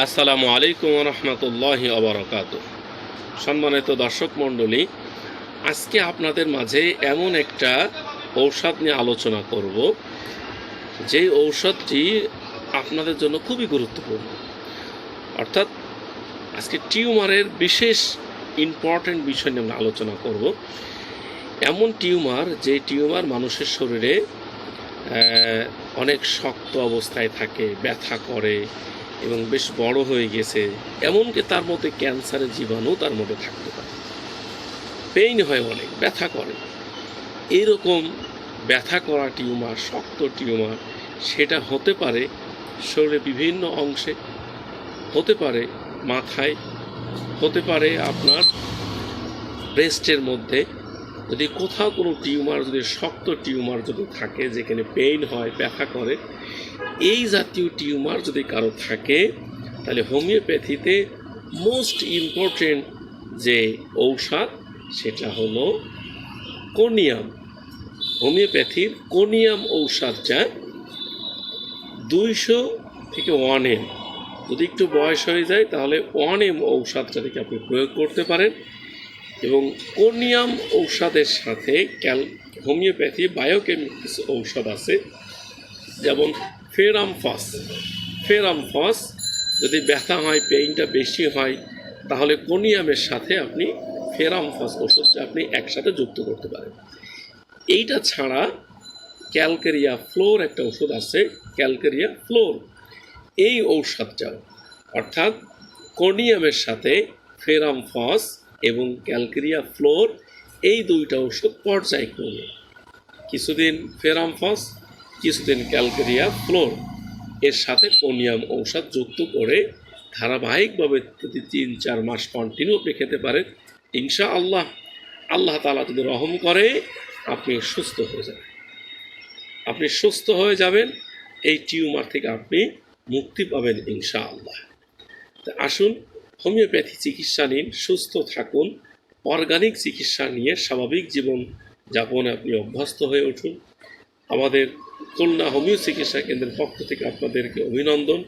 আসসালামু আলাইকুম রহমতুল্লাহি ওবরাকাতুহ। সম্মানিত দর্শক মণ্ডলী, আজকে আপনাদের মাঝে এমন একটা ঔষধ নিয়ে আলোচনা করব, যেই ঔষধটি আপনাদের জন্য খুবই গুরুত্বপূর্ণ। অর্থাৎ আজকে টিউমারের বিশেষ ইম্পর্ট্যান্ট বিষয় নিয়ে আমরা আলোচনা করব। এমন টিউমার, যে টিউমার মানুষের শরীরে অনেক শক্ত অবস্থায় থাকে, ব্যথা করে এবং বেশ বড় হয়ে গেছে, এমনকি তার মধ্যে ক্যান্সারের জীবাণু তার মধ্যে থাকতে পারে, পেইন হয়, অনেক ব্যথা করে। এইরকম ব্যথা করা টিউমার, শক্ত টিউমার, সেটা হতে পারে শরীরের বিভিন্ন অংশে, হতে পারে মাথায়, হতে পারে আপনার ব্রেস্টের মধ্যে। যদি কোথাও কোনো টিউমার, যদি শক্ত টিউমার যদি থাকে, যেখানে পেইন হয়, ব্যথা করে, এই জাতীয় টিউমার যদি কারো থাকে, তাহলে হোমিওপ্যাথিতে মোস্ট ইম্পর্টেন্ট যে ঔষধ, সেটা হলো কোনিয়াম। হোমিওপ্যাথির কোনিয়াম ঔষধটা 200 থেকে 1M, যদি একটু বয়স হয়ে যায় তাহলে 1M ঔষধটা থেকে আপনি প্রয়োগ করতে পারেন। এবং কোনিয়াম ঔষধের সাথে হোমিওপ্যাথি বায়োকেমিক্স ঔষধ আছে, যেমন ফেরামফস। যদি ব্যথা হয়, পেইনটা বেশি হয়, তাহলে কোনিয়ামের সাথে আপনি ফেরামফস ওষুধটা আপনি একসাথে যুক্ত করতে পারেন। এইটা ছাড়া ক্যালকেরিয়া ফ্লোর একটা ওষুধ আছে, ক্যালকেরিয়া ফ্লোর। এই ঔষধটাও, অর্থাৎ কোনিয়ামের সাথে ফেরামফস এবং ক্যালকেরিয়া ফ্লোর, এই দুইটা ওষুধ পর্যায়ক্রমে, কিছুদিন ফেরামফস, কিছুদিন ক্যালকেরিয়া ফ্লোর, এর সাথে কোনিয়াম ঔষধ যুক্ত করে ধারাবাহিকভাবে যদি 3-4 মাস কন্টিনিউ আপনি খেতে পারেন, ইনশাআল্লাহ, আল্লাহ তাআলা যদি রহম করে, আপনি সুস্থ হয়ে যাবেন। এই টিউমার থেকে আপনি মুক্তি পাবেন ইনশাআল্লাহ। তা আসুন, হোমিওপ্যাথি চিকিৎসা নিন, সুস্থ থাকুন, অর্গানিক চিকিৎসা নিয়ে স্বাভাবিক জীবন যাপনে আপনি অভ্যস্ত হয়ে উঠুন। আমাদের খুলনা হোমিও চিকিৎসা কেন্দ্রের পক্ষ থেকে আপনাদেরকে অভিনন্দন।